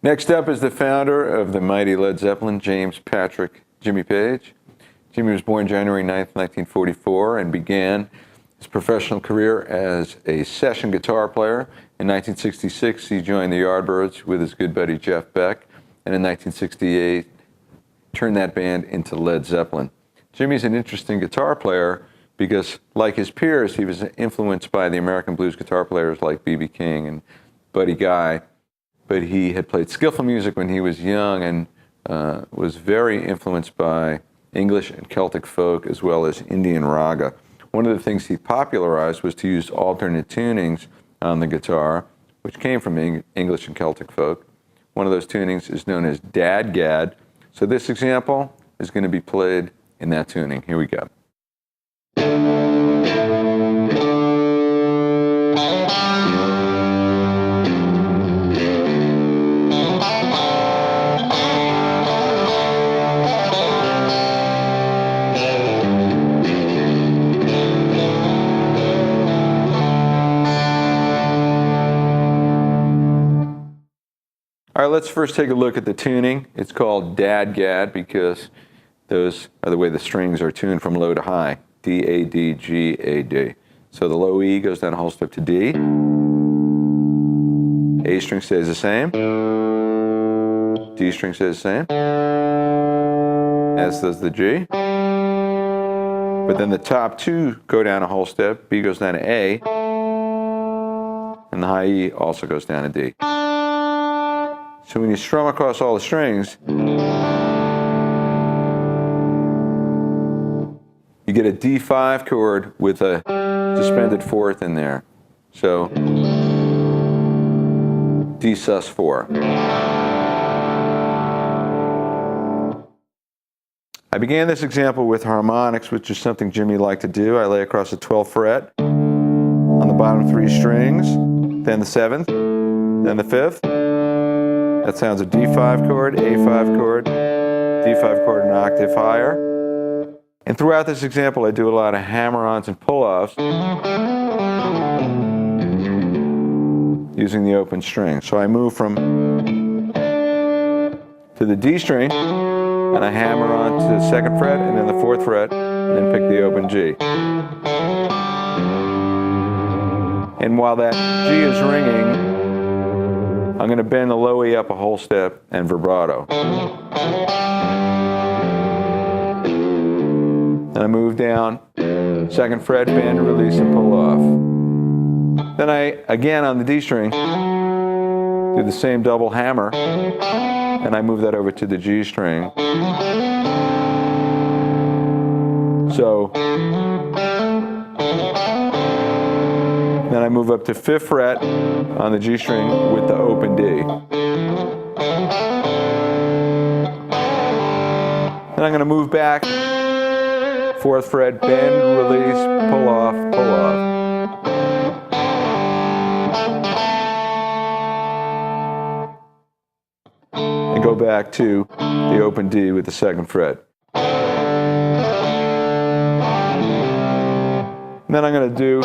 Next up is the founder of the mighty Led Zeppelin, James Patrick Jimmy Page. Jimmy was born January 9th, 1944, and began his professional career as a session guitar player. In 1966, he joined the Yardbirds with his good buddy Jeff Beck, and in 1968, turned that band into Led Zeppelin. Jimmy's an interesting guitar player because, like his peers, he was influenced by the American blues guitar players like B.B. King and Buddy Guy, but he had played skillful music when he was young and was very influenced by English and Celtic folk as well as Indian raga. One of the things he popularized was to use alternate tunings on the guitar, which came from English and Celtic folk. One of those tunings is known as dadgad. So this example is going to be played in that tuning. Here we go. All right, let's first take a look at the tuning. It's called dadgad because those are the way the strings are tuned from low to high. D, A, D, G, A, D. So the low E goes down a whole step to D. A string stays the same. D string stays the same. As does the G. But then the top two go down a whole step. B goes down to A. And the high E also goes down to D. So when you strum across all the strings, you get a D5 chord with a suspended fourth in there. So D sus4. I began this example with harmonics, which is something Jimmy liked to do. I lay across the 12th fret on the bottom three strings, then the 7th, then the 5th. That sounds a D5 chord, A5 chord, D5 chord an octave higher. And throughout this example, I do a lot of hammer-ons and pull-offs using the open string. So I move to the D string, and I hammer on to the 2nd fret, and then the 4th fret, and then pick the open G. And while that G is ringing, I'm going to bend the low E up a whole step and vibrato. Then I move down, 2nd fret, bend, release, and pull off. Then I, again on the D string, do the same double hammer, and I move that over to the G string. So, then I move up to 5th fret on the G string with the open D. Then I'm going to move back, 4th fret, bend, release, pull off, pull off. And go back to the open D with the 2nd fret. And then I'm going to do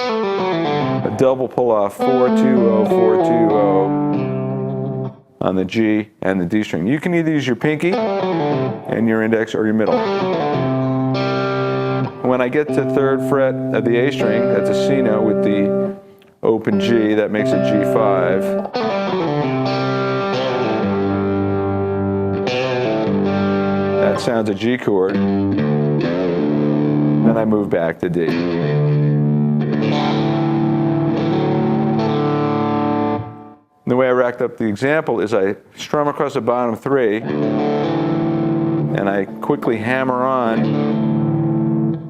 a double pull-off, 4-2-0, 4-2-0 on the G and the D string. You can either use your pinky and your index or your middle. When I get to 3rd fret of the A string, that's a C note with the open G, that makes a G5. That sounds a G chord. Then I move back to D. The way I racked up the example is I strum across the bottom three, and I quickly hammer on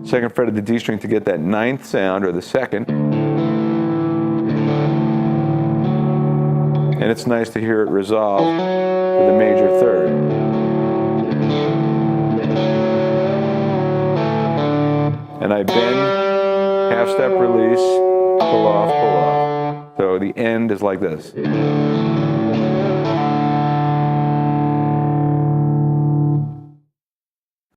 2nd fret of the D string to get that 9th sound, or the 2nd. And it's nice to hear it resolve to the major 3rd. And I bend, half step release, pull off, pull off. So the end is like this.